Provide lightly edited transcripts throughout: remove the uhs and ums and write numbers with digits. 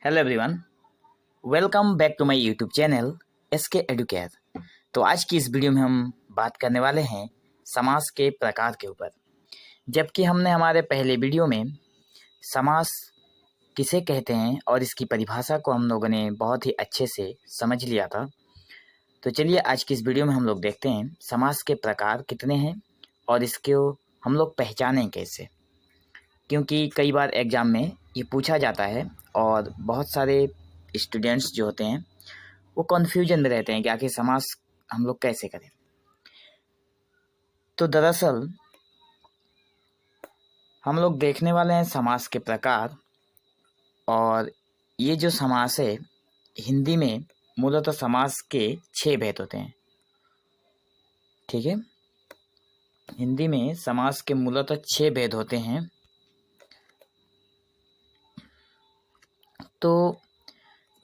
Hello everyone, welcome back to my YouTube channel SK Educare. तो आज की इस वीडियो में हम बात करने वाले हैं समास के प्रकार के ऊपर। जबकि हमने हमारे पहले वीडियो में समास किसे कहते हैं और इसकी परिभाषा को हम लोगों ने बहुत ही अच्छे से समझ लिया था। तो चलिए आज की इस वीडियो में हम लोग देखते हैं समास के प्रकार कितने हैं और इसको हम लोग पहचानें कैसे। क्योंकि कई बार एग्ज़ाम में ये पूछा जाता है और बहुत सारे स्टूडेंट्स जो होते हैं वो कन्फ्यूजन में रहते हैं कि आखिर समास हम लोग कैसे करें। तो दरअसल हम लोग देखने वाले हैं समास के प्रकार। और ये जो समास है हिंदी में मूलतः समास के 6 भेद होते हैं। ठीक है, हिंदी में समास के मूलतः 6 भेद होते हैं। तो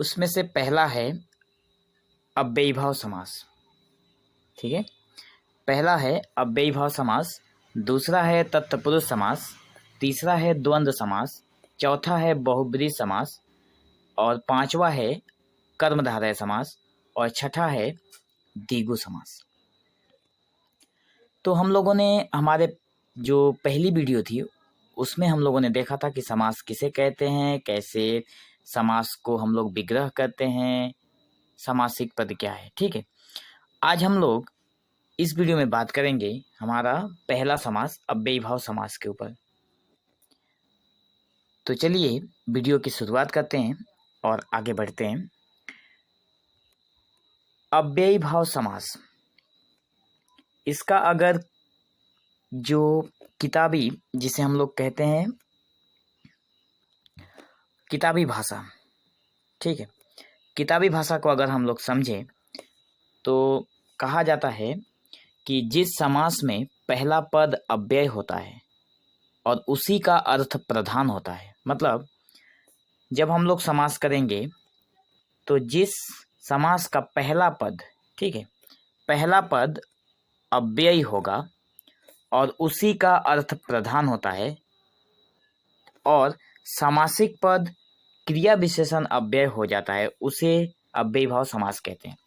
उसमें से पहला है अव्ययीभाव समास। ठीक है, पहला है अव्ययीभाव समास, दूसरा है तत्पुरुष समास, तीसरा है द्वंद्व समास, चौथा है बहुब्रीहि समास और पांचवा है कर्मधारय समास और छठा है द्विगु समास। तो हम लोगों ने हमारे जो पहली वीडियो थी उसमें हम लोगों ने देखा था कि समास किसे कहते हैं, कैसे समास को हम लोग विग्रह करते हैं, समासिक पद क्या है। ठीक है, आज हम लोग इस वीडियो में बात करेंगे हमारा पहला समास अव्ययीभाव समास के ऊपर। तो चलिए वीडियो की शुरुआत करते हैं और आगे बढ़ते हैं। अव्ययीभाव समास, इसका अगर जो किताबी जिसे हम लोग कहते हैं किताबी भाषा, ठीक है, किताबी भाषा को अगर हम लोग समझें तो कहा जाता है कि जिस समास में पहला पद अव्यय होता है और उसी का अर्थ प्रधान होता है, मतलब जब हम लोग समास करेंगे तो जिस समास का पहला पद, ठीक है, पहला पद अव्ययी होगा और उसी का अर्थ प्रधान होता है और समासिक पद क्रिया विशेषण अव्यय हो जाता है, उसे अव्ययीभाव समास कहते हैं।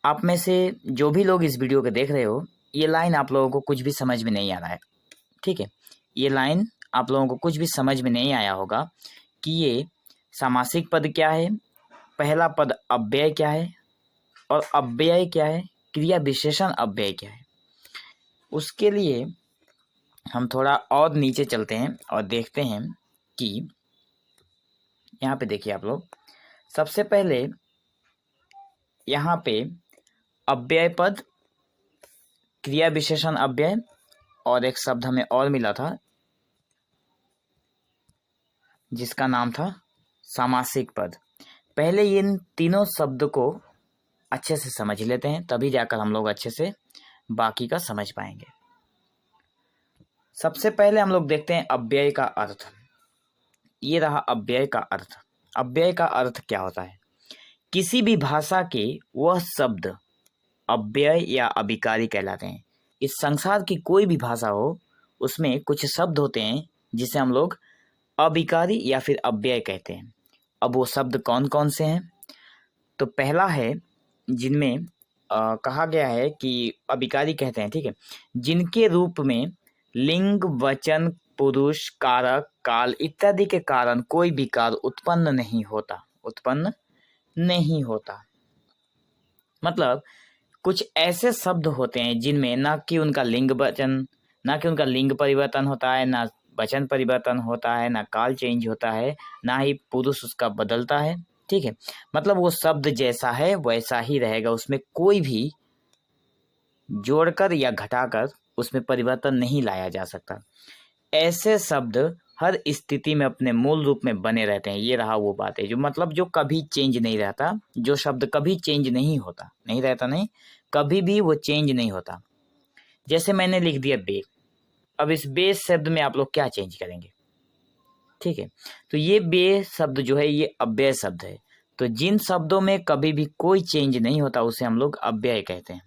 आप में से जो भी लोग इस वीडियो को देख रहे हो, ये लाइन आप लोगों को कुछ भी समझ में नहीं आ रहा है। ठीक है, ये लाइन आप लोगों को कुछ भी समझ में नहीं आया होगा कि ये समासिक पद क्या है, पहला पद अव्यय क्या है और अव्यय क्या है, क्रिया विशेषण अव्यय क्या है। उसके लिए हम थोड़ा और नीचे चलते हैं और देखते हैं कि यहाँ पे देखिए आप लोग, सबसे पहले यहाँ पे अव्यय पद, क्रिया विशेषण अव्यय और एक शब्द हमें और मिला था जिसका नाम था सामासिक पद। पहले इन तीनों शब्द को अच्छे से समझ लेते हैं, तभी जाकर हम लोग अच्छे से बाकी का समझ पाएंगे। सबसे पहले हम लोग देखते हैं अव्यय का अर्थ। ये रहा अव्यय का अर्थ। अव्यय का अर्थ क्या होता है? किसी भी भाषा के वह शब्द अव्यय या अभिकारी कहलाते हैं। इस संसार की कोई भी भाषा हो, उसमें कुछ शब्द होते हैं जिसे हम लोग अभिकारी या फिर अव्यय कहते हैं। अब वो शब्द कौन कौन से हैं? तो पहला है जिनमें कहा गया है कि अभिकारी कहते हैं, ठीक है, जिनके रूप में लिंग, वचन, पुरुष, कारक, काल इत्यादि के कारण कोई विकार उत्पन्न नहीं होता। मतलब कुछ ऐसे शब्द होते हैं जिनमें ना कि उनका लिंग परिवर्तन होता है, ना वचन परिवर्तन होता है, ना काल चेंज होता है, ना ही पुरुष उसका बदलता है। ठीक है, मतलब वो शब्द जैसा है वैसा ही रहेगा, उसमें कोई भी जोड़कर या घटाकर उसमें परिवर्तन नहीं लाया जा सकता। ऐसे शब्द हर स्थिति में अपने मूल रूप में बने रहते हैं। ये रहा वो बात है जो मतलब जो कभी चेंज नहीं रहता, जो शब्द कभी चेंज नहीं होता, नहीं रहता नहीं, कभी भी वो चेंज नहीं होता। जैसे मैंने लिख दिया बे, अब इस बे शब्द में आप लोग क्या चेंज करेंगे? ठीक है, तो ये बे शब्द जो है ये अव्यय शब्द है। तो जिन शब्दों में कभी भी कोई चेंज नहीं होता उसे हम लोग अव्यय कहते हैं।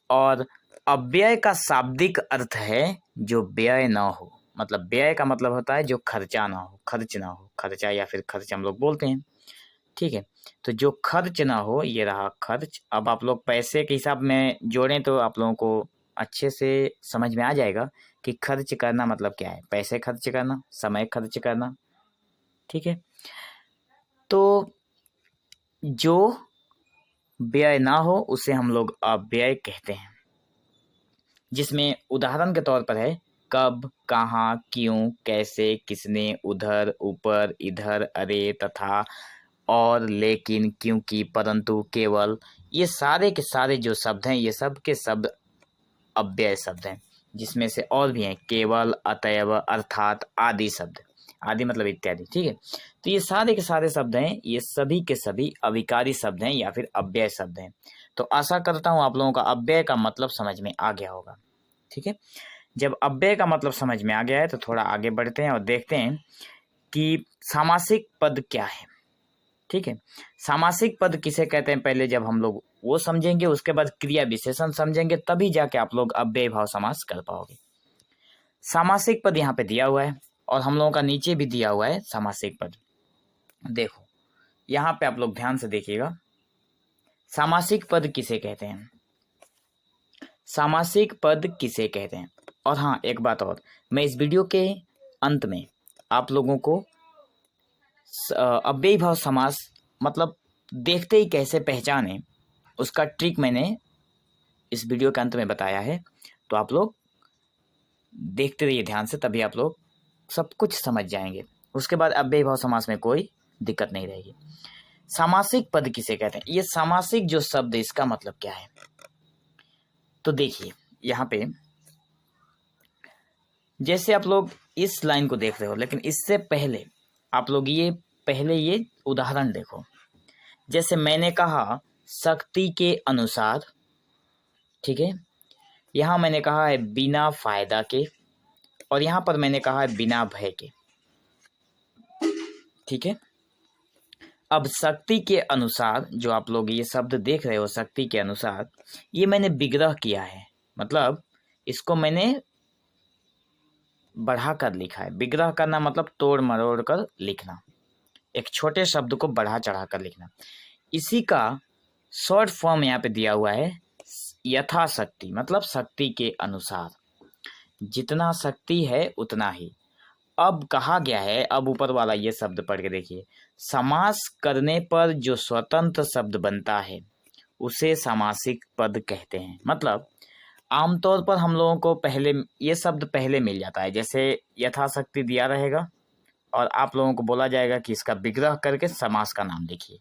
और अव्यय का शाब्दिक अर्थ है जो व्यय न हो। मतलब व्यय का मतलब होता है जो खर्चा ना हो, खर्च ना हो, खर्चा या फिर खर्च हम लोग बोलते हैं। ठीक है, तो जो खर्च ना हो ये रहा खर्च। अब आप लोग पैसे के हिसाब में जोड़ें तो आप लोगों को अच्छे से समझ में आ जाएगा कि खर्च करना मतलब क्या है। पैसे खर्च करना, समय खर्च करना। ठीक है, तो जो व्यय ना हो उसे हम लोग अपव्यय कहते हैं, जिसमें उदाहरण के तौर पर है कब, कहाँ, क्यों, कैसे, किसने, उधर, ऊपर, इधर, अरे, तथा, और, लेकिन, क्योंकि, परंतु, केवल। ये सारे के सारे जो शब्द हैं ये सब के शब्द अव्यय शब्द हैं, जिसमें से और भी हैं केवल, अतएव, अर्थात, आदि शब्द। आदि मतलब इत्यादि। ठीक है, तो ये सारे के सारे शब्द हैं, ये सभी के सभी अविकारी शब्द हैं या फिर अव्यय शब्द हैं। तो आशा करता हूँ आप लोगों का अव्यय का मतलब समझ में आ गया होगा। ठीक है, जब अव्यय का मतलब समझ में आ गया है तो थोड़ा आगे बढ़ते हैं और देखते हैं कि सामासिक पद क्या है। ठीक है, सामासिक पद किसे कहते हैं पहले जब हम लोग वो समझेंगे, उसके बाद क्रिया विशेषण समझेंगे, तभी जाके आप लोग अव्यय भाव समास कर पाओगे। सामासिक पद यहाँ पे दिया हुआ है और हम लोगों का नीचे भी दिया हुआ है सामासिक पद। देखो यहाँ पे आप लोग ध्यान से देखिएगा, सामासिक पद किसे कहते हैं, सामासिक पद किसे कहते हैं। और हाँ, एक बात और, मैं इस वीडियो के अंत में आप लोगों को अव्ययी भाव समास मतलब देखते ही कैसे पहचाने उसका ट्रिक मैंने इस वीडियो के अंत में बताया है। तो आप लोग देखते रहिए ध्यान से, तभी आप लोग सब कुछ समझ जाएंगे। उसके बाद अव्ययी भाव समास में कोई दिक्कत नहीं रहेगी। सामासिक पद किसे कहते हैं, ये सामासिक जो शब्द इसका मतलब क्या है। तो देखिए यहाँ पे जैसे आप लोग इस लाइन को देख रहे हो, लेकिन इससे पहले आप लोग ये उदाहरण देखो। जैसे मैंने कहा शक्ति के अनुसार, ठीक है, यहाँ मैंने कहा है बिना फायदा के, और यहाँ पर मैंने कहा है बिना भय के। ठीक है, अब शक्ति के अनुसार जो आप लोग ये शब्द देख रहे हो, शक्ति के अनुसार, ये मैंने विग्रह किया है, मतलब इसको मैंने बढ़ा कर लिखा है। विग्रह करना मतलब तोड़ मरोड़ कर लिखना, एक छोटे शब्द को बढ़ा चढ़ा कर लिखना। इसी का शॉर्ट फॉर्म यहाँ पे दिया हुआ है यथाशक्ति, मतलब शक्ति के अनुसार, जितना शक्ति है उतना ही। अब कहा गया है, अब ऊपर वाला ये शब्द पढ़ के देखिए, समास करने पर जो स्वतंत्र शब्द बनता है उसे सामासिक पद कहते हैं। मतलब आमतौर पर हम लोगों को पहले ये शब्द पहले मिल जाता है, जैसे यथाशक्ति दिया रहेगा और आप लोगों को बोला जाएगा कि इसका विग्रह करके समास का नाम लिखिए।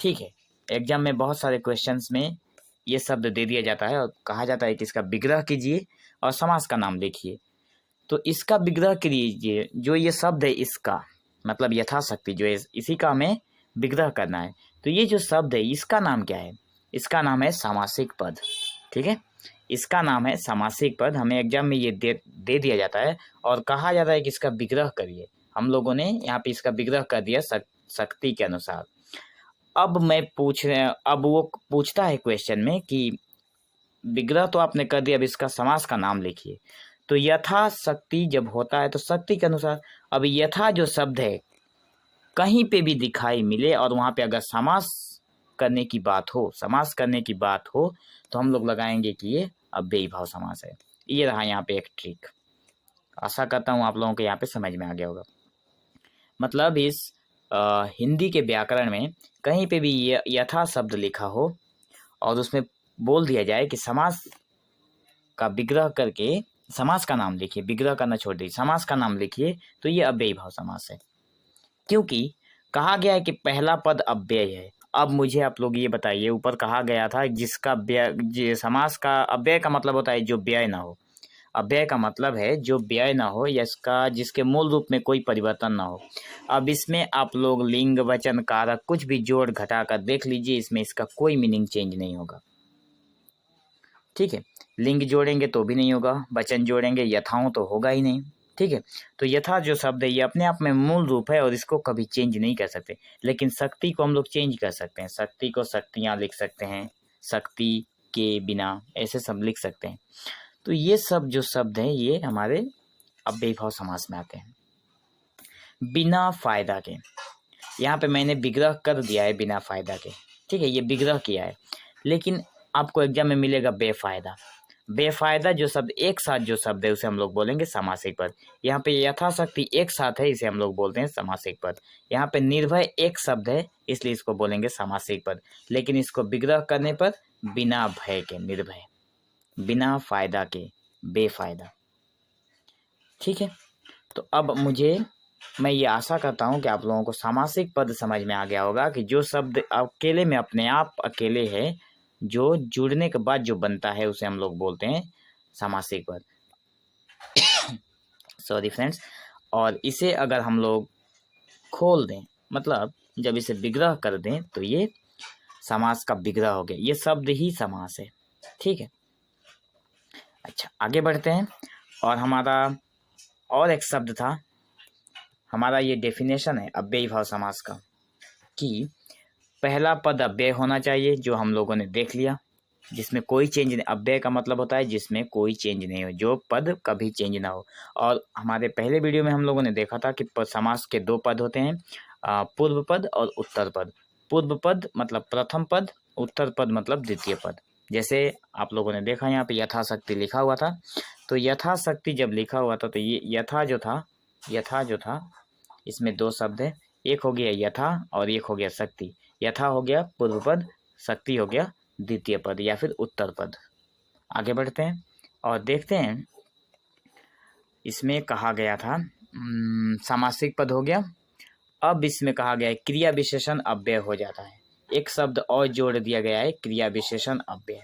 ठीक है, एग्जाम में बहुत सारे क्वेश्चंस में ये शब्द दे दिया जाता है और कहा जाता है कि इसका विग्रह कीजिए और समास का नाम लिखिए। तो इसका विग्रह कीजिए, जो ये शब्द है इसका मतलब यथाशक्ति, जो इसी का हमें विग्रह करना है। तो ये जो शब्द है इसका नाम क्या है, इसका नाम है सामासिक पद। ठीक है, इसका नाम है सामासिक पद। हमें एग्जाम में ये दे दिया जाता है और कहा जाता है कि इसका विग्रह करिए। हम लोगों ने यहाँ पे इसका विग्रह कर दिया शक्ति के अनुसार। अब वो पूछता है क्वेश्चन में कि विग्रह तो आपने कर दिया, अब इसका समास का नाम लिखिए। तो यथा शक्ति जब होता है तो शक्ति के अनुसार। अब यथा जो शब्द है कहीं पे भी दिखाई मिले और वहाँ पे अगर समास करने की बात हो, समास करने की बात हो, तो हम लोग लगाएंगे कि ये अव्ययी भाव समास है। ये रहा यहाँ पे एक ट्रिक। आशा करता हूँ आप लोगों को यहाँ पे समझ में आ गया होगा। मतलब इस हिंदी के व्याकरण में कहीं पे भी यथा शब्द लिखा हो और उसमें बोल दिया जाए कि समास का विग्रह करके समास का नाम लिखिए, विग्रह करना छोड़ दीजिए, समास का नाम लिखिए, तो ये अव्ययी भाव समास है। क्योंकि कहा गया है कि पहला पद अव्यय है। अब मुझे आप लोग ये बताइए, ऊपर कहा गया था जिसका व्यय, समास का अव्यय का मतलब होता है जो व्यय ना हो। अव्यय का मतलब है जो व्यय ना हो या इसका जिसके मूल रूप में कोई परिवर्तन ना हो। अब इसमें आप लोग लिंग, वचन, कारक कुछ भी जोड़ घटा कर देख लीजिए, इसमें इसका कोई मीनिंग चेंज नहीं होगा। ठीक है, लिंग जोड़ेंगे तो भी नहीं होगा, वचन जोड़ेंगे यथाओं तो होगा ही नहीं। ठीक है, तो यथा जो शब्द है ये अपने आप में मूल रूप है और इसको कभी चेंज नहीं कर सकते। लेकिन शक्ति को हम लोग चेंज कर सकते हैं, शक्ति को शक्तियाँ लिख सकते हैं, शक्ति के बिना, ऐसे सब लिख सकते हैं। तो ये सब जो शब्द हैं ये हमारे अव्ययीभाव समास में आते हैं। बिना फायदा के, यहाँ पे मैंने विग्रह कर दिया है बिना फायदा के, ठीक है, ये विग्रह किया है, लेकिन आपको एग्जाम में मिलेगा बेफायदा। बेफायदा जो शब्द एक साथ जो शब्द है उसे हम लोग बोलेंगे समासिक पद। यहाँ पे यथाशक्ति एक साथ है, इसे हम लोग बोलते हैं समासिक पद। यहाँ पे निर्भय एक शब्द है, इसलिए इसको बोलेंगे समासिक पद। लेकिन इसको विग्रह करने पर बिना भय के निर्भय, बिना फायदा के बेफायदा, ठीक है। तो अब मैं ये आशा करता हूँ कि आप लोगों को समासिक पद समझ में आ गया होगा कि जो शब्द अकेले में अपने आप अकेले है, जो जुड़ने के बाद जो बनता है उसे हम लोग बोलते हैं समासिक पद। Sorry friends. और इसे अगर हम लोग खोल दें, मतलब जब इसे विग्रह कर दें, तो ये समास का विग्रह हो गया, ये शब्द ही समास है, ठीक है। अच्छा, आगे बढ़ते हैं। और हमारा और एक शब्द था, हमारा ये डेफिनेशन है अव्ययीभाव समास का, कि पहला पद अव्यय होना चाहिए, जो हम लोगों ने देख लिया, जिसमें कोई चेंज नहीं। अव्यय का मतलब होता है जिसमें कोई चेंज नहीं हो, जो पद कभी चेंज ना हो। और हमारे पहले वीडियो में हम लोगों ने देखा था कि समास के दो पद होते हैं, पूर्व पद और उत्तर पद। पूर्व पद मतलब प्रथम पद, उत्तर पद मतलब द्वितीय पद। जैसे आप लोगों ने देखा यहाँ पे यथाशक्ति लिखा हुआ था, तो यथाशक्ति जब लिखा हुआ था तो ये यथा जो था इसमें दो शब्द है, एक हो गया यथा और एक हो गया शक्ति। यथा हो गया पूर्व पद, शक्ति हो गया द्वितीय पद या फिर उत्तर पद। आगे बढ़ते हैं और देखते हैं, इसमें कहा गया था सामासिक पद हो गया। अब इसमें कहा गया है क्रिया विशेषण अव्यय हो जाता है, एक शब्द और जोड़ दिया गया है, क्रिया विशेषण अव्यय।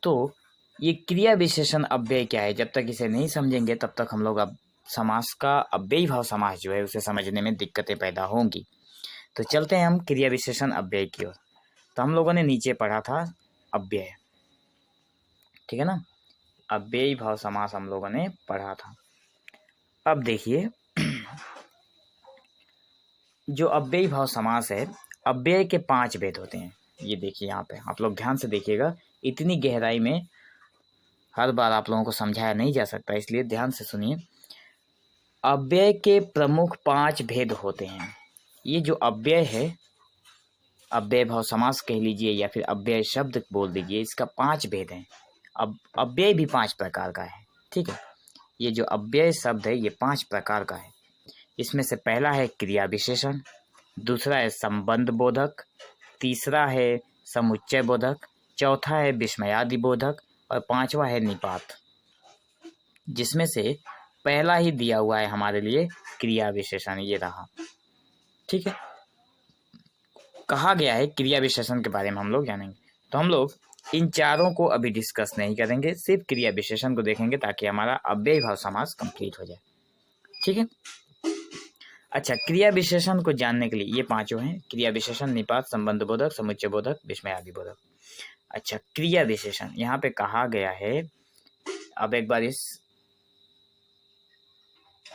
तो ये क्रिया विशेषण अव्यय क्या है, जब तक इसे नहीं समझेंगे तब तक हम लोग अब समास का अव्ययीभाव समास जो है उसे समझने में दिक्कतें पैदा होंगी। तो चलते हैं हम क्रिया विशेषण अव्यय की ओर। तो हम लोगों ने नीचे पढ़ा था अव्यय, ठीक है ना, अव्ययीभाव समास हम लोगों ने पढ़ा था। अब देखिए जो अव्ययीभाव समास है, अव्यय के 5 भेद होते हैं। ये देखिए यहाँ पे आप लोग ध्यान से देखिएगा, इतनी गहराई में हर बार आप लोगों को समझाया नहीं जा सकता, इसलिए ध्यान से सुनिए। अव्यय के प्रमुख 5 भेद होते हैं। ये जो अव्यय है, अव्ययीभाव समास कह लीजिए या फिर अव्यय शब्द बोल दीजिए, इसका 5 भेद हैं। अब अव्यय भी 5 प्रकार का है, ठीक है। ये जो अव्यय शब्द है ये 5 प्रकार का है। इसमें से पहला है क्रिया विशेषण, दूसरा है संबंध बोधक, तीसरा है समुच्चय बोधक, चौथा है विस्मयादि बोधक और पांचवा है निपात। जिसमें से पहला ही दिया हुआ है हमारे लिए क्रिया विशेषण, ये रहा, ठीक है। कहा गया है क्रिया विशेषण के बारे में हम लोग जानेंगे, तो हम लोग इन चारों को अभी डिस्कस नहीं करेंगे, सिर्फ क्रिया विशेषण को देखेंगे ताकि हमारा अव्ययीभाव समास कंप्लीट हो जाए, ठीक है। अच्छा, क्रिया विशेषण को जानने के लिए ये पांचों हैं, क्रिया विशेषण, निपात, संबंध बोधक, समुच्चय बोधक, विस्मयादि बोधक। अच्छा, क्रिया विशेषण यहाँ पे कहा गया है। अब एक बार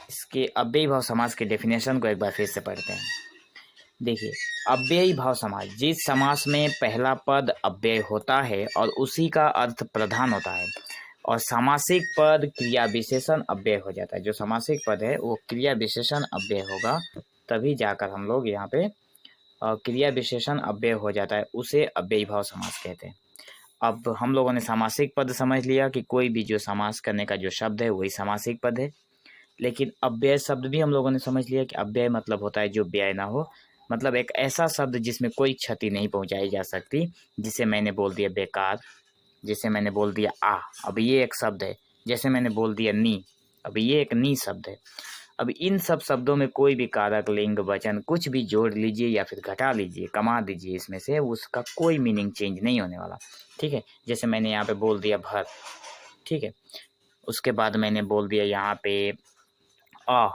इसके अव्ययीभाव समास के डेफिनेशन को एक बार फिर से पढ़ते हैं। देखिए, अव्ययीभाव समास, जिस समास में पहला पद अव्यय होता है और उसी का अर्थ प्रधान होता है, और सामासिक पद क्रिया विशेषण अव्यय हो जाता है। जो सामासिक पद है वो क्रिया विशेषण अव्यय होगा, तभी जाकर हम लोग यहाँ पे क्रिया विशेषण अव्यय हो जाता है, उसे अव्ययीभाव समास कहते हैं। अब हम लोगों ने सामासिक पद समझ लिया कि कोई भी जो समास करने का जो शब्द है वही सामासिक पद है। लेकिन अव्यय शब्द भी हम लोगों ने समझ लिया कि अव्यय मतलब होता है जो व्यय ना हो, मतलब एक ऐसा शब्द जिसमें कोई क्षति नहीं पहुंचाई जा सकती। जिसे मैंने बोल दिया बेकार, जैसे मैंने बोल दिया आ, अब ये एक शब्द है। जैसे मैंने बोल दिया नी, अब ये एक नी शब्द है। अब इन सब शब्दों में कोई भी कारक, लिंग, वचन कुछ भी जोड़ लीजिए या फिर घटा लीजिए, कमा दीजिए, इसमें से उसका कोई मीनिंग चेंज नहीं होने वाला, ठीक है। जैसे मैंने यहाँ पे बोल दिया भर, ठीक है, उसके बाद मैंने बोल दिया यहाँ पे आ,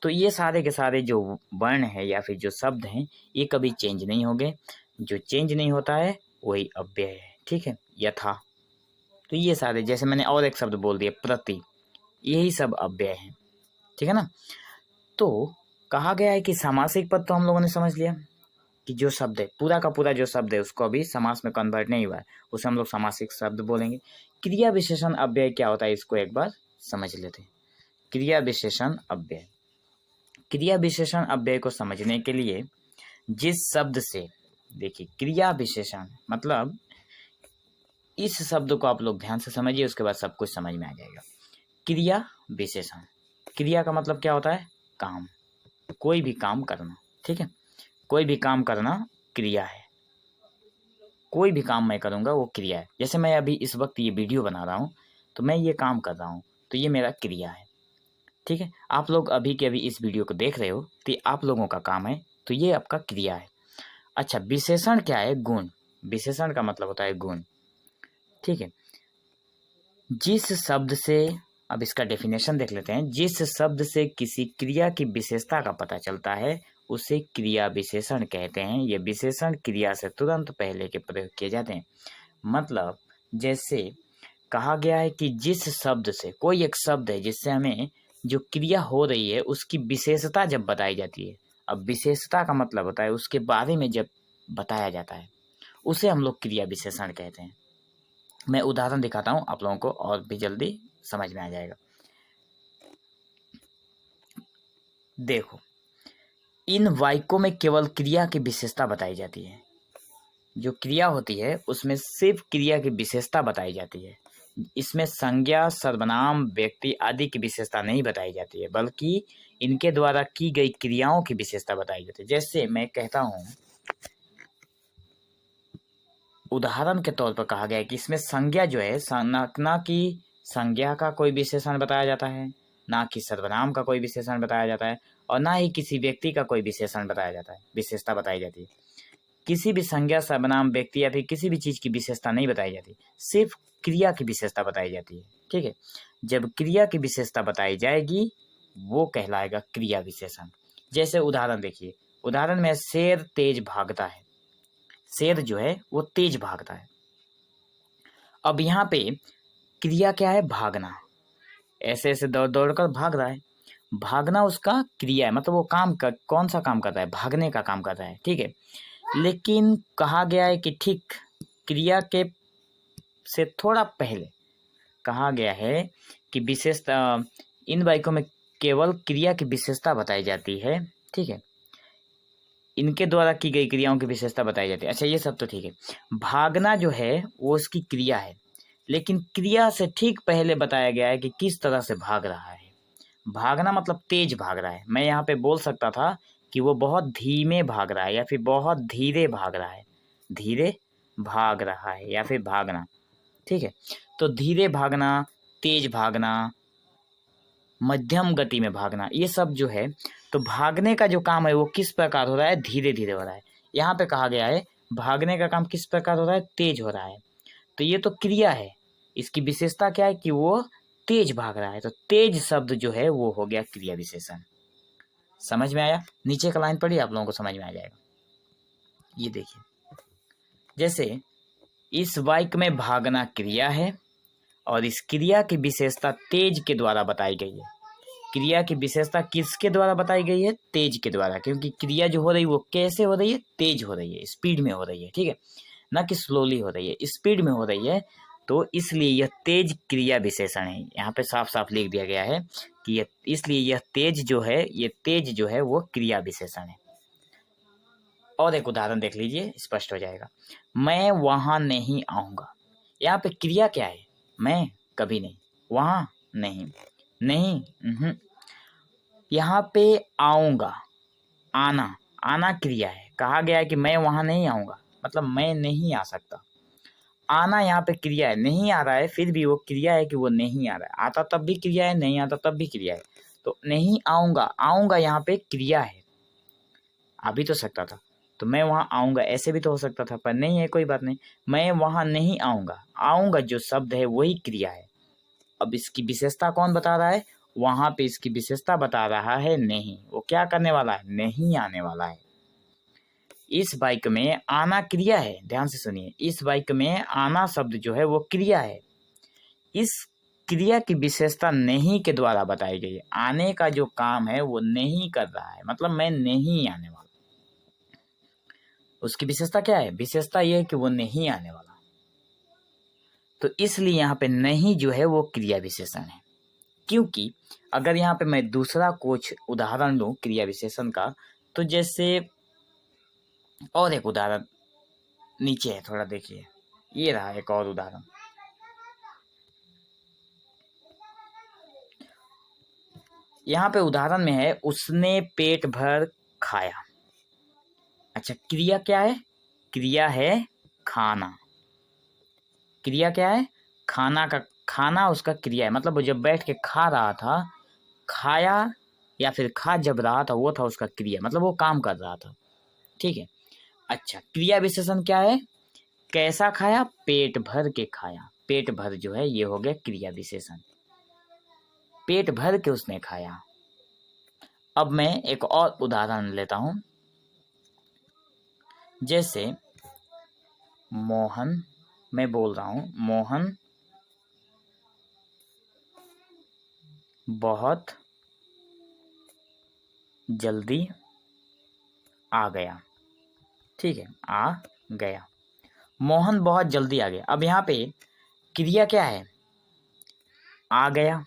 तो ये सारे के सारे जो वर्ण है या फिर जो शब्द हैं ये कभी चेंज नहीं होंगे। जो चेंज नहीं होता है वही अव्यय है, ठीक है। यथा, तो ये सारे, जैसे मैंने और एक शब्द बोल दिया प्रति, यही सब अव्यय हैं, ठीक है ना। तो कहा गया है कि सामासिक पद तो हम लोगों ने समझ लिया कि जो शब्द है पूरा का पूरा जो शब्द है उसको अभी समास में कन्वर्ट नहीं हुआ है, उसे हम लोग सामासिक शब्द बोलेंगे। क्रिया विशेषण अव्यय क्या होता है इसको एक बार समझ लेते हैं। क्रिया विशेषण अव्यय। क्रिया विशेषण अव्यय को समझने के लिए जिस शब्द से, देखिए क्रिया विशेषण मतलब इस शब्द को आप लोग ध्यान से समझिए, उसके बाद सब कुछ समझ में आ जाएगा। क्रिया विशेषण, क्रिया का मतलब क्या होता है? काम, कोई भी काम करना, ठीक है। कोई भी काम करना क्रिया है। कोई भी काम मैं करूँगा वो क्रिया है। जैसे मैं अभी इस वक्त ये वीडियो बना रहा हूँ तो मैं ये काम कर रहा हूँ, तो ये मेरा क्रिया है, ठीक है। आप लोग अभी के अभी इस वीडियो को देख रहे हो तो ये आप लोगों का काम है, तो ये आपका क्रिया है। अच्छा, विशेषण क्या है? गुण। विशेषण का मतलब होता है गुण, ठीक है। जिस शब्द से, अब इसका डेफिनेशन देख लेते हैं। जिस शब्द से किसी क्रिया की विशेषता का पता चलता है उसे क्रिया विशेषण कहते हैं। ये विशेषण क्रिया से तुरंत पहले के प्रयोग किए जाते हैं। मतलब जैसे कहा गया है कि जिस शब्द से, कोई एक शब्द है जिससे हमें जो क्रिया हो रही है उसकी विशेषता जब बताई जाती है। अब विशेषता का मतलब होता है उसके बारे में जब बताया जाता है, उसे हम लोग क्रिया विशेषण कहते हैं। मैं उदाहरण दिखाता हूँ आप लोगों को और भी जल्दी समझ में आ जाएगा। देखो, इन वाक्यों में केवल क्रिया की विशेषता बताई जाती है। जो क्रिया होती है उसमें सिर्फ क्रिया की विशेषता बताई जाती है। इसमें संज्ञा, सर्वनाम, व्यक्ति आदि की विशेषता नहीं बताई जाती है, बल्कि इनके द्वारा की गई क्रियाओं की विशेषता बताई जाती है। जैसे मैं कहता हूँ, उदाहरण के तौर पर कहा गया है कि इसमें संज्ञा जो है, ना कि संज्ञा का कोई विशेषण बताया जाता है, ना कि सर्वनाम का कोई विशेषण बताया जाता है, और ना ही किसी व्यक्ति का कोई विशेषण बताया जाता है, विशेषता बताई जाती है। किसी भी संज्ञा, सर्वनाम, व्यक्ति या फिर किसी भी चीज़ की विशेषता नहीं बताई जाती, सिर्फ क्रिया की विशेषता बताई जाती है, ठीक है। जब क्रिया की विशेषता बताई जाएगी वो कहलाएगा क्रिया विशेषण। जैसे उदाहरण देखिए, उदाहरण में शेर तेज भागता है। शेर जो है वो तेज भागता है। अब यहाँ पे क्रिया क्या है? भागना। ऐसे ऐसे दौड़ दौड़ कर भाग रहा है। भागना उसका क्रिया है, मतलब वो काम कर, कौन सा काम कर रहा है? भागने का काम कर रहा है, ठीक है। लेकिन कहा गया है कि ठीक क्रिया के से थोड़ा पहले कहा गया है कि विशेषता, इन वाक्यों में केवल क्रिया की विशेषता बताई जाती है, ठीक है। इनके द्वारा की गई क्रियाओं की विशेषता बताई जाती है। अच्छा, ये सब तो ठीक है। भागना जो है वो उसकी क्रिया है, लेकिन क्रिया से ठीक पहले बताया गया है कि किस तरह से भाग रहा है। भागना मतलब तेज भाग रहा है। मैं यहाँ पे बोल सकता था कि वो बहुत धीमे भाग रहा है या फिर बहुत धीरे भाग रहा है। धीरे भाग रहा है या फिर भागना, ठीक है। तो धीरे भागना, तेज भागना, मध्यम गति में भागना, ये सब जो है, तो भागने का जो काम है वो किस प्रकार हो रहा है? धीरे धीरे हो रहा है। यहाँ पे कहा गया है भागने का काम किस प्रकार हो रहा है? तेज हो रहा है। तो ये तो क्रिया है, इसकी विशेषता क्या है? कि वो तेज भाग रहा है। तो तेज शब्द जो है वो हो गया क्रिया विशेषण। समझ में आया? नीचे का लाइन पढ़िए, आप लोगों को समझ में आ जाएगा। ये देखिए, जैसे इस वाक्य में भागना क्रिया है और इस क्रिया की विशेषता तेज के द्वारा बताई गई है। क्रिया की विशेषता किसके द्वारा बताई गई है? तेज के द्वारा, क्योंकि क्रिया जो हो रही है वो कैसे हो रही है? तेज हो रही है, स्पीड में हो रही है, ठीक है, ना कि स्लोली हो रही है, स्पीड में हो रही है। तो इसलिए यह तेज क्रिया विशेषण है। यहाँ पे साफ साफ लिख दिया गया है कि यह, इसलिए यह तेज जो है, ये तेज जो है वो क्रिया विशेषण है। और एक उदाहरण देख लीजिए, स्पष्ट हो जाएगा। मैं वहां नहीं आऊंगा। यहाँ पे क्रिया क्या है? मैं, कभी नहीं, वहां नहीं, नहीं, यहाँ पे आऊंगा, आना, आना क्रिया है। कहा गया है कि मैं वहां नहीं आऊंगा, मतलब मैं नहीं आ सकता। आना यहाँ पे क्रिया है, नहीं आ रहा है फिर भी वो क्रिया है कि वो नहीं आ रहा है। आता तब भी क्रिया है, नहीं आता तब भी क्रिया है। तो नहीं आऊंगा, आऊंगा यहाँ पे क्रिया है। आ भी तो सकता था, तो मैं वहां आऊंगा ऐसे भी तो हो सकता था, पर नहीं है, कोई बात नहीं। मैं वहां नहीं आऊंगा, आऊंगा जो शब्द है वही क्रिया है। अब इसकी विशेषता कौन बता रहा है? वहां पे इसकी विशेषता बता रहा है नहीं। वो क्या करने वाला है? नहीं आने वाला है। इस वाक्य में आना क्रिया है, ध्यान से सुनिए। इस वाक्य में आना शब्द जो है वो क्रिया है। इस क्रिया की विशेषता नहीं के द्वारा बताई गई है। आने का जो काम है वो नहीं कर रहा है, मतलब मैं नहीं आने वाला। उसकी विशेषता क्या है? विशेषता यह है कि वो नहीं आने वाला। तो इसलिए यहाँ पे नहीं जो है वो क्रिया विशेषण है। क्योंकि अगर यहाँ पे मैं दूसरा कुछ उदाहरण लूँ क्रिया विशेषण का, तो जैसे और एक उदाहरण नीचे है, थोड़ा देखिए, ये रहा एक और उदाहरण। यहाँ पे उदाहरण में है उसने पेट भर खाया। अच्छा, क्रिया क्या है? क्रिया है खाना। क्रिया क्या है? खाना का, खाना उसका क्रिया है, मतलब वो जब बैठ के खा रहा था, खाया या फिर खा जब रहा था, वो था उसका क्रिया, मतलब वो काम कर रहा था। ठीक है। अच्छा, क्रिया विशेषण क्या है? कैसा खाया? पेट भर के खाया। पेट भर जो है ये हो गया क्रिया विशेषण, पेट भर के उसने खाया। अब मैं एक और उदाहरण लेता हूं, जैसे मोहन, मैं बोल रहा हूं मोहन बहुत जल्दी आ गया। ठीक है, आ गया। मोहन बहुत जल्दी आ गया। अब यहाँ पे क्रिया क्या है? आ गया,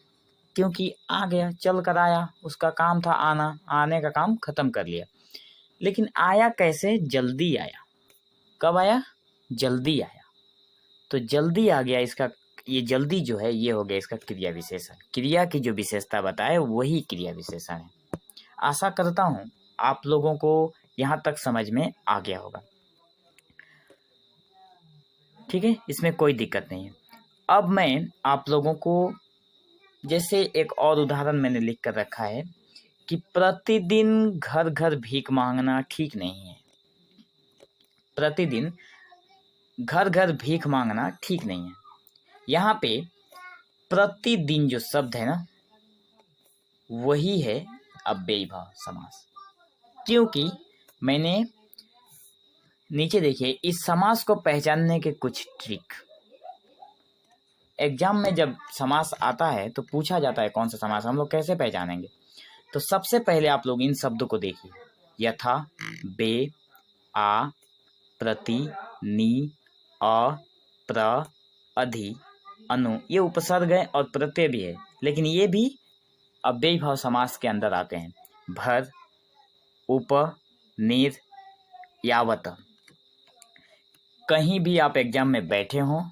क्योंकि आ गया, चल कर आया, उसका काम था आना, आने का काम खत्म कर लिया। लेकिन आया कैसे? जल्दी आया। कब आया? जल्दी आया। तो जल्दी आ गया, इसका ये जल्दी जो है ये हो गया इसका क्रिया विशेषण। क्रिया की जो विशेषता बताए वही क्रिया विशेषण है। आशा करता हूं आप लोगों को यहाँ तक समझ में आ गया होगा। ठीक है, इसमें कोई दिक्कत नहीं है। अब मैं आप लोगों को जैसे एक और उदाहरण मैंने लिख कर रखा है कि प्रतिदिन घर घर भीख मांगना ठीक नहीं है। प्रतिदिन घर घर भीख मांगना ठीक नहीं है। यहाँ पे प्रतिदिन जो शब्द है ना, वही है अव्ययीभाव समास। क्योंकि मैंने नीचे देखिए, इस समास को पहचानने के कुछ ट्रिक। एग्जाम में जब समास आता है तो पूछा जाता है कौन सा समास, हम लोग कैसे पहचानेंगे? तो सबसे पहले आप लोग इन शब्दों को देखिए, यथा, बे, आ, प्रति, नी, अ, प्र, अधि, अनु, ये उपसर्ग है और प्रत्यय भी है, लेकिन ये भी अव्ययीभाव समास के अंदर आते हैं। भर, उप, निर, यावत। कहीं भी आप एग्जाम में बैठे हों,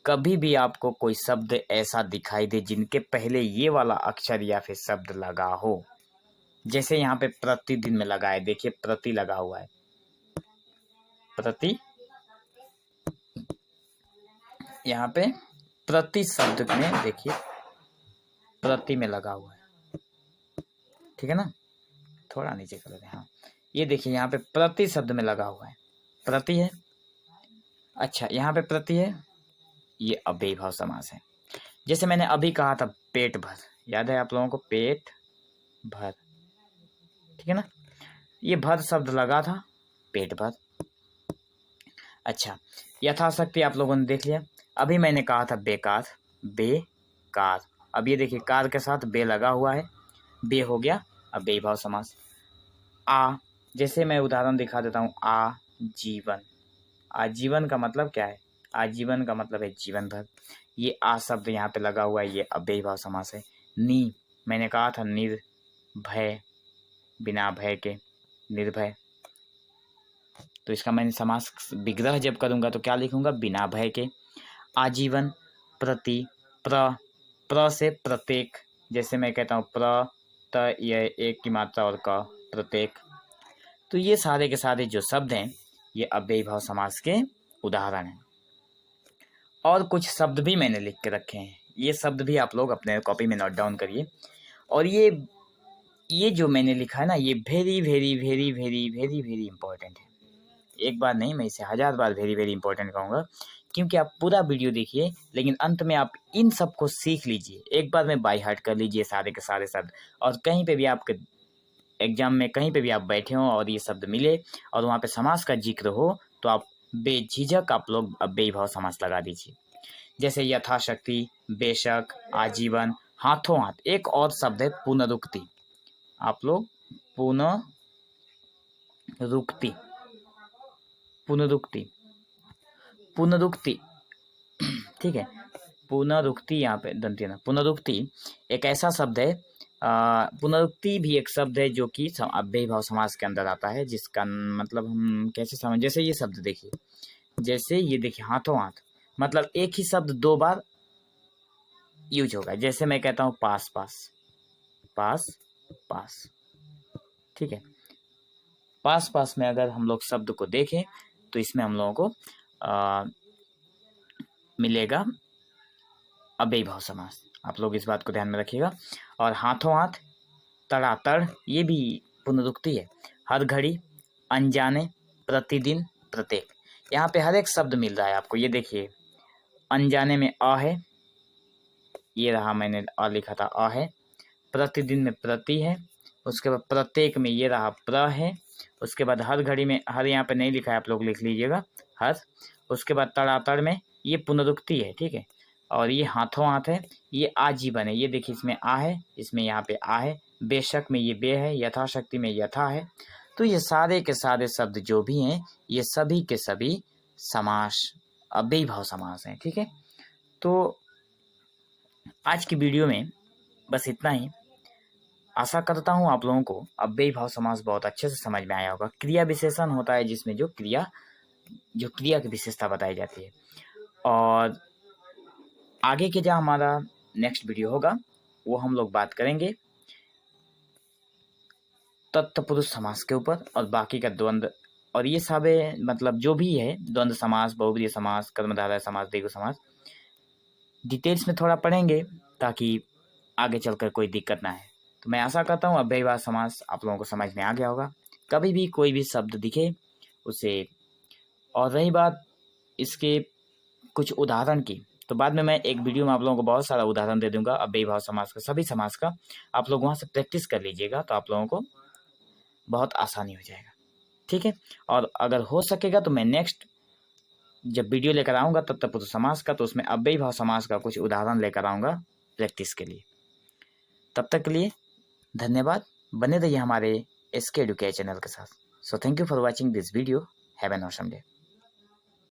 कभी भी आपको कोई शब्द ऐसा दिखाई दे जिनके पहले ये वाला अक्षर या फिर शब्द लगा हो, जैसे यहाँ पे प्रतिदिन में लगा है, देखिए प्रति लगा हुआ है, प्रति, यहाँ पे प्रति शब्द में देखिए प्रति में लगा हुआ है। ठीक है ना, थोड़ा नीचे कर दें। हाँ, ये देखिए यहाँ पे प्रति शब्द में लगा हुआ है, प्रति है। अच्छा, यहाँ पे प्रति है, ये अव्ययीभाव समास है। जैसे मैंने अभी कहा था पेट भर, याद है आप लोगों को? पेट भर, ठीक है ना, ये भर शब्द लगा था, पेट भर। अच्छा, यथाशक्ति आप लोगों ने देख लिया। अभी मैंने कहा था बेकार, बेकार। अब ये देखिए कार के साथ बे लगा हुआ है, बे हो गया अव्ययीभाव समास। आ, जैसे मैं उदाहरण दिखा देता हूँ, आजीवन। आजीवन का मतलब क्या है? आजीवन का मतलब है जीवन भर। ये आ शब्द यहाँ पे लगा हुआ है, ये अव्ययीभाव समास है। नी, मैंने कहा था निर्भय, बिना भय के, निर्भय। तो इसका मैंने समास विग्रह जब करूंगा तो क्या लिखूंगा? बिना भय के। आजीवन, प्रति, प्र से प्रत्येक, जैसे मैं कहता हूँ प्र, त, यह एक की मात्रा और क, प्रत्येक। तो ये सारे के सारे जो शब्द हैं ये अव्ययीभाव समास के उदाहरण हैं। और कुछ शब्द भी मैंने लिख के रखे हैं, ये शब्द भी आप लोग अपने कॉपी में नोट डाउन करिए। और ये जो मैंने लिखा है ना, ये very very very very very very important है। एक बार नहीं, मैं इसे 1000 बार वेरी वेरी इंपॉर्टेंट कहूँगा, क्योंकि आप पूरा वीडियो देखिए, लेकिन अंत में आप इन सब को सीख लीजिए, एक बार में बाय हार्ट कर लीजिए सारे के सारे शब्द। और कहीं पे भी आपके एग्जाम में कहीं पे भी आप बैठे हों और ये शब्द मिले और वहाँ पे समास का जिक्र हो, तो आप बेझिझक आप लोग अव्ययीभाव समास लगा दीजिए। जैसे यथाशक्ति, बेशक, आजीवन, हाथों हाथ। एक और शब्द है पुनरुक्ति, आप लोग पुनरुक्ति, पुनरुक्ति, पुनरुक्ति, ठीक है। पुनरुक्ति, यहाँ पे दंत्य न, पुनरुक्ति एक ऐसा शब्द है, पुनरुक्ति भी एक शब्द है जो कि अव्ययी भाव समास के अंदर आता है, जिसका मतलब हम कैसे समझ, जैसे ये शब्द देखिए, जैसे ये देखिए हाथों हाथ, मतलब एक ही शब्द दो बार यूज होगा। जैसे मैं कहता हूँ पास पास, पास पास, ठीक है। पास पास में अगर हम लोग शब्द को देखें तो इसमें हम लोगों को मिलेगा अव्ययी भाव समास। आप लोग इस बात को ध्यान में रखिएगा। और हाथों हाथ, तड़ातड़, ये भी पुनरुक्ति है। हर घड़ी, अनजाने, प्रतिदिन, प्रत्येक, यहाँ पे हर एक शब्द मिल रहा है आपको। ये देखिए, अनजाने में अ है, ये रहा, मैंने अ लिखा था, अ है। प्रतिदिन में प्रति है, उसके बाद प्रत्येक में ये रहा, प्र है। उसके बाद हर घड़ी में, हर यहाँ पे नहीं लिखा है, आप लोग लिख लीजिएगा, हर। उसके बाद तड़ातड़ में ये पुनरुक्ति है, ठीक है। और ये हाथों हाथ है, ये आजीवन है। ये देखिए, इसमें आ है, इसमें यहाँ पे आ है। बेशक में ये बे है, यथाशक्ति में यथा है। तो ये सारे के सारे शब्द जो भी हैं, ये सभी के सभी समास, अव्ययी भाव समास हैं, ठीक है। तो आज की वीडियो में बस इतना ही। आशा करता हूँ आप लोगों को अव्ययी भाव समास बहुत अच्छे से समझ में आया होगा। क्रिया विशेषण होता है जिसमें जो क्रिया की विशेषता बताई जाती है। और आगे के जो हमारा नेक्स्ट वीडियो होगा वो हम लोग बात करेंगे तत्पुरुष समास के ऊपर, और बाकी का द्वंद्व, और ये सब मतलब जो भी है, द्वंद्व समास, बहुब्रीहि समास, कर्मधारय समास, द्विगु समास, डिटेल्स में थोड़ा पढ़ेंगे ताकि आगे चलकर कोई दिक्कत ना है। तो मैं आशा करता हूँ अव्ययी भाव समास आप लोगों को समझ में आ गया होगा। कभी भी कोई भी शब्द दिखे उसे, और रही बात इसके कुछ उदाहरण की, तो बाद में मैं एक वीडियो में आप लोगों को बहुत सारा उदाहरण दे दूंगा अव्ययी भाव समास का, सभी समास का। आप लोग वहाँ से प्रैक्टिस कर लीजिएगा तो आप लोगों को बहुत आसानी हो जाएगा, ठीक है। और अगर हो सकेगा तो मैं नेक्स्ट जब वीडियो लेकर आऊँगा तत्पुरुष समास का, तो उसमें अव्ययी भाव समास का कुछ उदाहरण लेकर आऊँगा प्रैक्टिस के लिए। तब तक के लिए धन्यवाद। बने रहिए हमारे SK एडुकेयर चैनल के साथ। So thank you for watching this video. Have an awesome day.